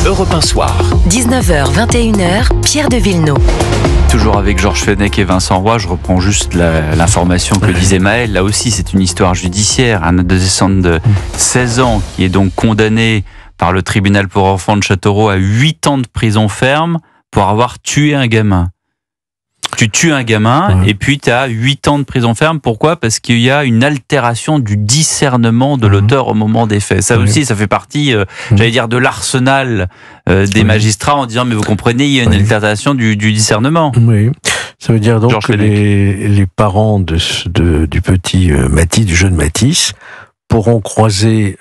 Europe 1 Soir. 19h, 21h, Pierre de Villeneuve. Toujours avec Georges Fenech et Vincent Roy, je reprends juste l'information que disait Maël. Là aussi, c'est une histoire judiciaire. Un adolescent de 16 ans qui est donc condamné par le tribunal pour enfants de Châteauroux à 8 ans de prison ferme pour avoir tué un gamin. Tu tues un gamin et puis tu as 8 ans de prison ferme. Pourquoi ? Parce qu'il y a une altération du discernement de l'auteur au moment des faits. Ça aussi, ça fait partie, j'allais dire, de l'arsenal des magistrats en disant, mais vous comprenez, il y a une altération du discernement. Oui, ça veut dire donc que les parents du petit Mathis, du jeune Mathis, pourront croiser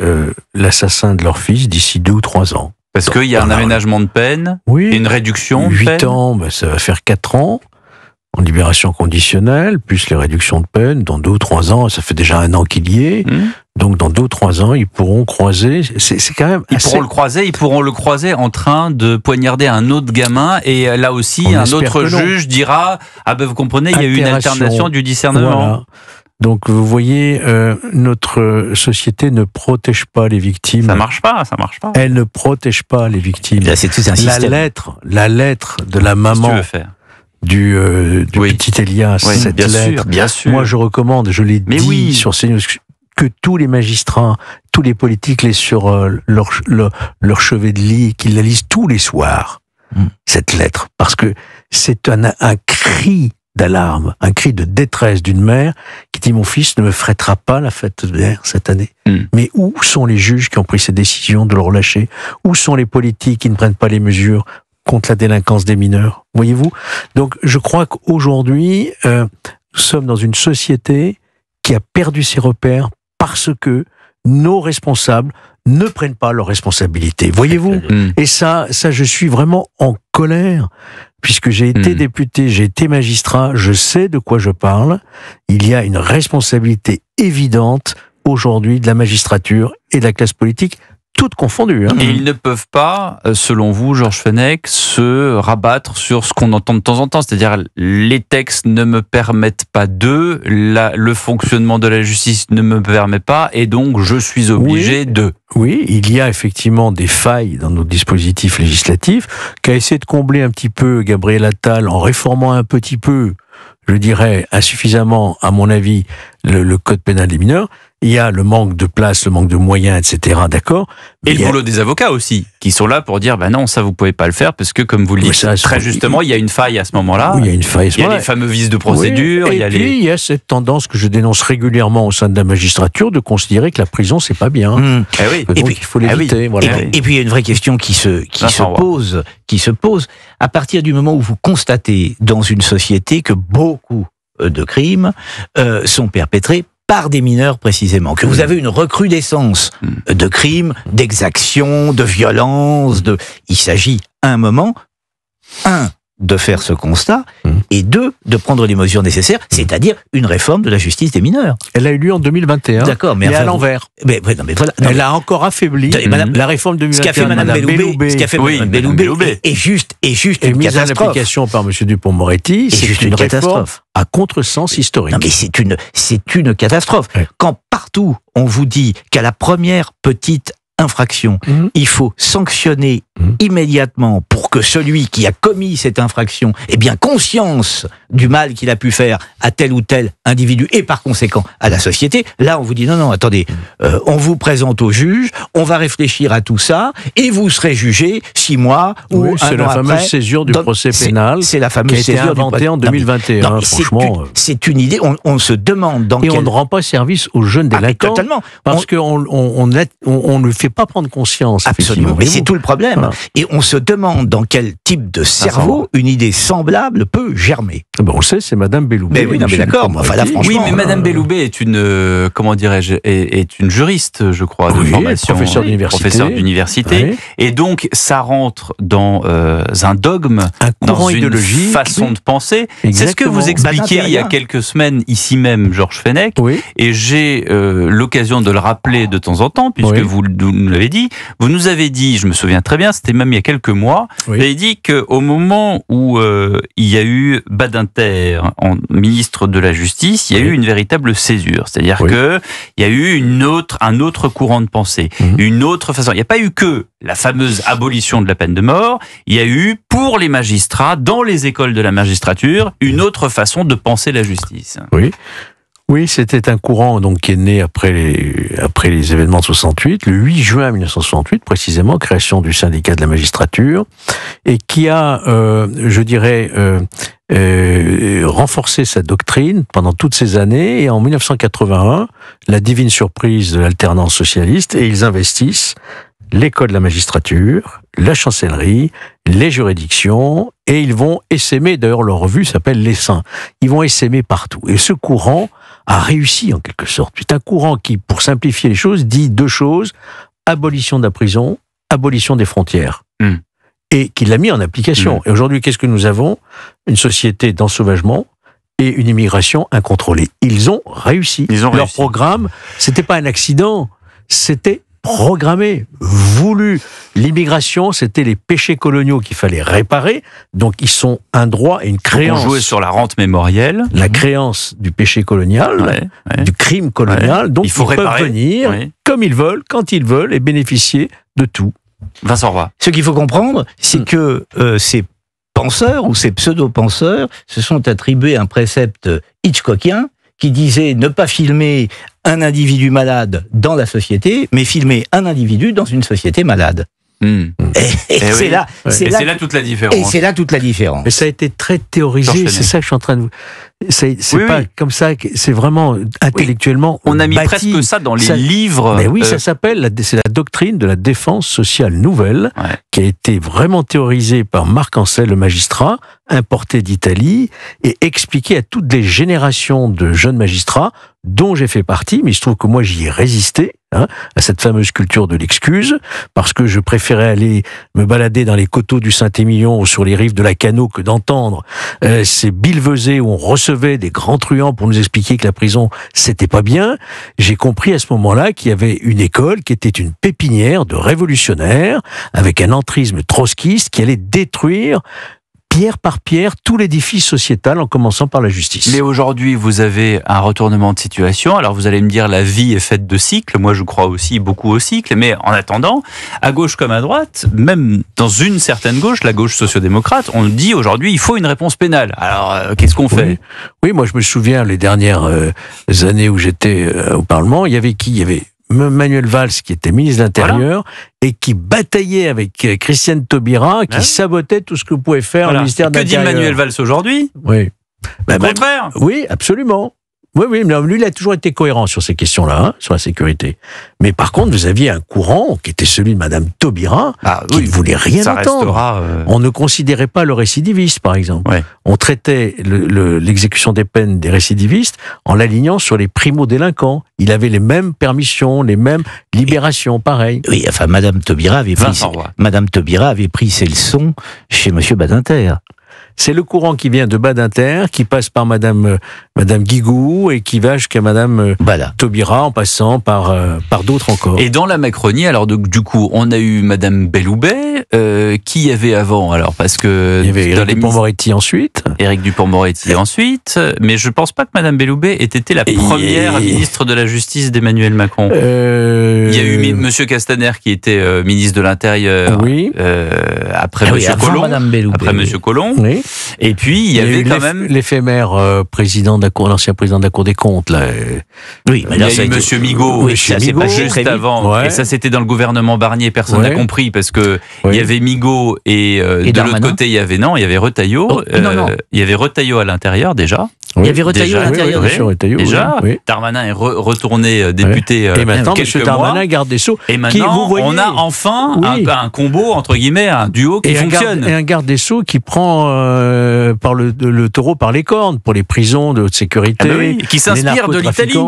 l'assassin de leur fils d'ici 2 ou 3 ans. Parce qu'il y a un aménagement de peine, et une réduction de peine. 8 ans, ça va faire 4 ans. En libération conditionnelle, plus les réductions de peine, dans 2 ou 3 ans, ça fait déjà 1 an qu'il y est. Donc, dans 2 ou 3 ans, ils pourront croiser. C'est quand même. Ils pourront le croiser en train de poignarder un autre gamin. Et là aussi, un autre juge dira, ah ben vous comprenez, il y a eu une alternation du discernement. Voilà. Donc, vous voyez, notre société ne protège pas les victimes. Ça marche pas. Elle ne protège pas les victimes. Là, c'est tout un système. La lettre de la maman. Qu'est-ce que tu veux faire ? Du petit Elias, cette lettre. Bien sûr. Moi, je recommande, je l'ai dit sur CNews, que tous les magistrats, tous les politiques l'aient sur leur chevet de lit, qu'ils la lisent tous les soirs, cette lettre. Parce que c'est un cri d'alarme, un cri de détresse d'une mère qui dit « Mon fils ne me fêtera pas la fête de mère cette année ». Mais où sont les juges qui ont pris cette décision de le relâcher ? Où sont les politiques qui ne prennent pas les mesures contre la délinquance des mineurs, voyez-vous ? Donc, je crois qu'aujourd'hui, nous sommes dans une société qui a perdu ses repères parce que nos responsables ne prennent pas leurs responsabilités, voyez-vous ? Et ça, je suis vraiment en colère, puisque j'ai été député, j'ai été magistrat, je sais de quoi je parle. Il y a une responsabilité évidente aujourd'hui de la magistrature et de la classe politique, toutes confondues. Et ils ne peuvent pas, selon vous, Georges Fenech, se rabattre sur ce qu'on entend de temps en temps. C'est-à-dire, les textes ne me permettent pas le fonctionnement de la justice ne me permet pas, et donc je suis obligé de... Oui, il y a effectivement des failles dans nos dispositifs législatifs, qu'a essayé de combler un petit peu Gabriel Attal en réformant un petit peu, je dirais insuffisamment, à mon avis, le code pénal des mineurs. Il y a le manque de place, le manque de moyens, etc., d'accord. Et le boulot des avocats aussi, qui sont là pour dire, non, ça vous pouvez pas le faire, parce que, comme vous le dites très justement, il y a une faille à ce moment-là. Oui, il y a une faille à ce moment-là. Il y a les fameux vices de procédure. Oui, il y a cette tendance que je dénonce régulièrement au sein de la magistrature de considérer que la prison, c'est pas bien. Donc, il faut l'éviter. Voilà. Et puis, il y a une vraie question qui se pose. À partir du moment où vous constatez dans une société que beaucoup de crimes sont perpétrés par des mineurs précisément, que vous avez une recrudescence de crimes, d'exactions, de violences, il s'agit à un moment, de faire ce constat, et 2, de prendre les mesures nécessaires, c'est-à-dire une réforme de la justice des mineurs. Elle a eu lieu en 2021. D'accord, mais à l'envers. Elle a encore affaibli la réforme 2021. Ce qu'a fait Madame Belloubet est juste une mise catastrophe. en application par Monsieur Dupond-Moretti, c'est une catastrophe à contresens historique. Non, mais c'est une catastrophe. Quand partout on vous dit qu'à la première petite infraction, il faut sanctionner immédiatement pour que celui qui a commis cette infraction ait bien conscience du mal qu'il a pu faire à tel ou tel individu et par conséquent à la société. Là, on vous dit non, attendez, on vous présente au juge, on va réfléchir à tout ça et vous serez jugé 6 mois ou 1 an après. C'est la fameuse césure du procès pénal. C'est la fameuse césure qui a été inventée en 2021. Non, franchement, c'est une idée. On se demande dans on ne rend pas service aux jeunes délinquants. Totalement. Parce qu'on ne fait pas prendre conscience. Absolument. Mais c'est tout le problème. Voilà. Et on se demande dans quel type de cerveau une idée semblable peut germer. On le sait, c'est Madame Belloubet. Mais d'accord. Enfin, là, franchement, oui, mais Madame Belloubet est une, comment dirais-je, est une juriste, je crois, de formation. Professeur d'université. Et donc, ça rentre dans un dogme, dans une façon de penser. Exactement. C'est ce que vous expliquiez il y a quelques semaines, ici même, Georges Fenech. Et j'ai l'occasion de le rappeler de temps en temps, puisque vous nous l'avez dit. Vous nous avez dit, je me souviens très bien, c'était même il y a quelques mois, Oui. Et il dit qu'au moment où il y a eu Badinter en ministre de la Justice, il y a eu une véritable césure. C'est-à-dire que il y a eu un autre courant de pensée, une autre façon. Il n'y a pas eu que la fameuse abolition de la peine de mort, il y a eu, pour les magistrats, dans les écoles de la magistrature, une autre façon de penser la justice. Oui, c'était un courant donc qui est né après les événements de 68, le 8 juin 1968 précisément, création du syndicat de la magistrature, et qui a, renforcé sa doctrine pendant toutes ces années. Et en 1981, la divine surprise de l'alternance socialiste, et ils investissent l'école de la magistrature, la chancellerie, les juridictions, et ils vont essaimer, d'ailleurs leur revue s'appelle l'Essaim, ils vont essaimer partout. Et ce courant a réussi en quelque sorte. C'est un courant qui, pour simplifier les choses, dit deux choses: abolition de la prison, abolition des frontières. Et qui l'a mis en application. Et aujourd'hui, qu'est-ce que nous avons? Une société d'ensauvagement et une immigration incontrôlée. Ils ont réussi. Leur programme, c'était pas un accident, c'était programmé, voulu. L'immigration, c'était les péchés coloniaux qu'il fallait réparer. Donc, ils sont un droit et une créance. On jouait sur la rente mémorielle. La créance du péché colonial, du crime colonial. Donc, ils peuvent venir comme ils veulent, quand ils veulent, et bénéficier de tout. Vincent Roy. Ce qu'il faut comprendre, c'est que ces penseurs ou ces pseudo-penseurs se sont attribués un précepte hitchcockien qui disait ne pas filmer un individu malade dans la société, mais filmer un individu dans une société malade. Et c'est là toute la différence. Et c'est là toute la différence. Mais ça a été très théorisé, c'est ça que je suis en train de vous... C'est pas comme ça, c'est vraiment intellectuellement. On a mis presque ça dans les livres. Mais oui, ça s'appelle, c'est la doctrine de la défense sociale nouvelle, qui a été vraiment théorisée par Marc Ancel, le magistrat, importé d'Italie, et expliqué à toutes les générations de jeunes magistrats, dont j'ai fait partie, mais il se trouve que moi j'y ai résisté, à cette fameuse culture de l'excuse, parce que je préférais aller me balader dans les coteaux du Saint-Émilion ou sur les rives de la Cano que d'entendre ces billevesées où on recevait des grands truands pour nous expliquer que la prison c'était pas bien. J'ai compris à ce moment-là qu'il y avait une école qui était une pépinière de révolutionnaires avec un entrisme trotskiste qui allait détruire pierre par pierre tout l'édifice sociétal en commençant par la justice. Mais aujourd'hui, vous avez un retournement de situation. Alors vous allez me dire, la vie est faite de cycles. Moi, je crois aussi beaucoup aux cycles. Mais en attendant, à gauche comme à droite, même dans une certaine gauche, la gauche sociodémocrate, on dit aujourd'hui, il faut une réponse pénale. Alors, qu'est-ce qu'on fait? Oui, moi je me souviens les dernières années où j'étais au Parlement, il y avait qui? Il y avait Manuel Valls, qui était ministre de l'Intérieur, et qui bataillait avec Christiane Taubira, qui sabotait tout ce que pouvait faire le ministère de l'Intérieur. Que dit Manuel Valls aujourd'hui? Oui. Au contraire. Oui, absolument. Oui, mais lui, il a toujours été cohérent sur ces questions-là, sur la sécurité. Mais par contre, vous aviez un courant qui était celui de Madame Taubira, qui ne voulait rien entendre. On ne considérait pas le récidiviste, par exemple. On traitait l'exécution des peines des récidivistes en l'alignant sur les primo-délinquants. Il avait les mêmes permissions, les mêmes libérations, pareil. Oui, enfin, Madame Taubira avait pris ses leçons chez Monsieur Badinter. C'est le courant qui vient de Badinter, qui passe par Madame Guigou et qui va jusqu'à Madame Taubira, en passant par d'autres encore. Et dans la Macronie, alors du coup, on a eu Madame Belloubet, qui y avait avant, alors parce que il y avait Éric Dupond-Moretti ensuite. Éric Dupond-Moretti ensuite, mais je pense pas que Madame Belloubet ait été la première ministre de la Justice d'Emmanuel Macron. Il y a eu Monsieur Castaner qui était ministre de l'Intérieur. Après Monsieur Collomb. Après Monsieur Collomb. Et puis il y avait quand même l'éphémère président de la Cour, l'ancien président de la Cour des comptes là. Oui, mais il y a eu Monsieur Migaud, juste avant. Et ça c'était dans le gouvernement Barnier, personne n'a compris parce que il y avait Migaud et de l'autre côté il y avait Retailleau. Il y avait Retailleau à l'intérieur déjà. Il y avait Retailleau à l'intérieur déjà. Darmanin est retourné député. Et maintenant, M. Darmanin, garde des Sceaux. Et maintenant, on a enfin un combo, entre guillemets, un duo qui fonctionne. Et un garde des Sceaux qui prend par le taureau par les cornes pour les prisons de haute sécurité. Qui s'inspire de l'Italie.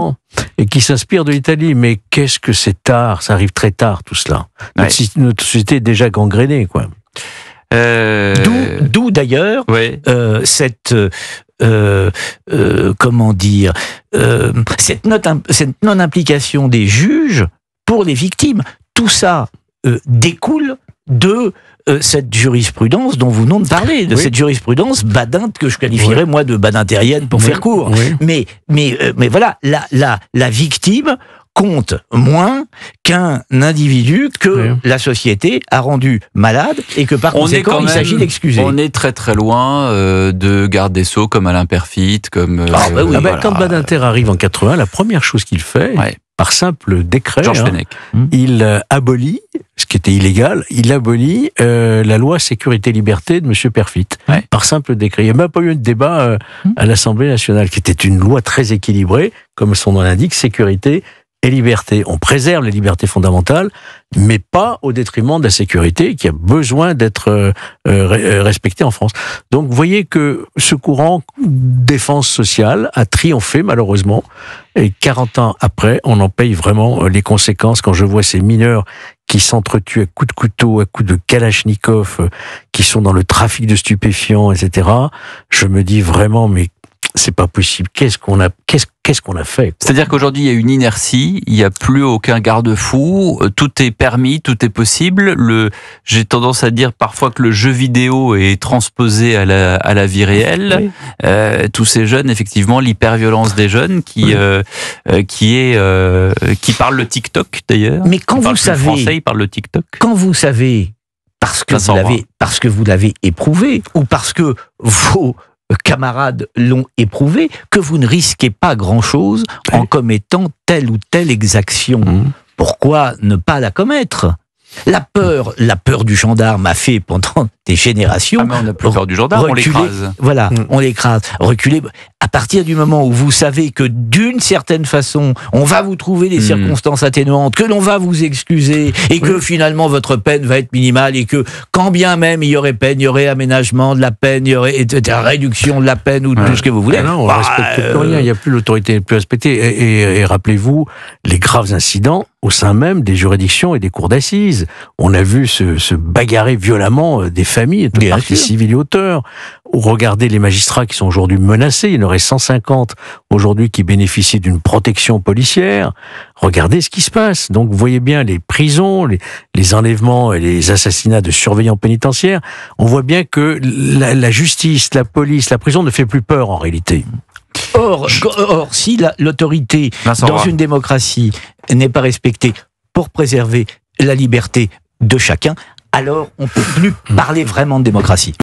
Et qui s'inspire de l'Italie. Mais qu'est-ce que c'est tard, ça arrive très tard tout cela. Notre société est déjà gangrénée, quoi. D'où d'ailleurs cette cette non-implication des juges pour les victimes. Tout ça découle de cette jurisprudence dont vous venez de parler, de cette jurisprudence badinte que je qualifierais moi de badintérienne pour faire court. Mais voilà, la victime compte moins qu'un individu que la société a rendu malade et que par conséquent il s'agit d'excuser. On est très très loin de garde des Sceaux comme Alain Perfit, comme... Quand Badinter arrive en 80, la première chose qu'il fait, par simple décret, Georges Fenech, il abolit, ce qui était illégal, il abolit la loi sécurité-liberté de M. Perfit, par simple décret. Il n'y a même pas eu de débat à l'Assemblée nationale, qui était une loi très équilibrée, comme son nom l'indique, sécurité et liberté. On préserve les libertés fondamentales, mais pas au détriment de la sécurité qui a besoin d'être respectée en France. Donc vous voyez que ce courant défense sociale a triomphé malheureusement, et 40 ans après, on en paye vraiment les conséquences. Quand je vois ces mineurs qui s'entretuent à coups de couteau, à coups de kalachnikov, qui sont dans le trafic de stupéfiants, etc., je me dis vraiment, mais c'est pas possible. Qu'est-ce qu'on a fait, quoi. C'est-à-dire qu'aujourd'hui, il y a une inertie, il n'y a plus aucun garde-fou, tout est permis, tout est possible. J'ai tendance à dire parfois que le jeu vidéo est transposé à la vie réelle. Tous ces jeunes, effectivement, l'hyperviolence des jeunes qui parlent le TikTok d'ailleurs. Mais quand vous savez, français, ils parlent le TikTok. Quand vous savez, parce que vous l'avez éprouvé, ou parce que vos camarades l'ont éprouvé, que vous ne risquez pas grand-chose en commettant telle ou telle exaction. Pourquoi ne pas la commettre ? La peur du gendarme a fait pendant des générations. Mais on n'a plus peur du gendarme, on l'écrase. Voilà, on l'écrase. Reculer. À partir du moment où vous savez que d'une certaine façon, on va vous trouver des circonstances atténuantes, que l'on va vous excuser, et que finalement votre peine va être minimale, et que quand bien même il y aurait peine, il y aurait aménagement de la peine, il y aurait réduction de la peine ou tout ce que vous voulez. Non, on ne respecte plus rien, il n'y a plus l'autorité plus respectée. Et rappelez-vous les graves incidents au sein même des juridictions et des cours d'assises. On a vu se bagarrer violemment des familles, de parties civiles et auteurs. Regardez les magistrats qui sont aujourd'hui menacés. Il y en aurait 150 aujourd'hui qui bénéficient d'une protection policière. Regardez ce qui se passe. Donc vous voyez bien les prisons, les enlèvements et les assassinats de surveillants pénitentiaires. On voit bien que la justice, la police, la prison ne fait plus peur en réalité. Or si l'autorité dans une démocratie n'est pas respectée pour préserver la liberté de chacun, alors on ne peut plus parler vraiment de démocratie.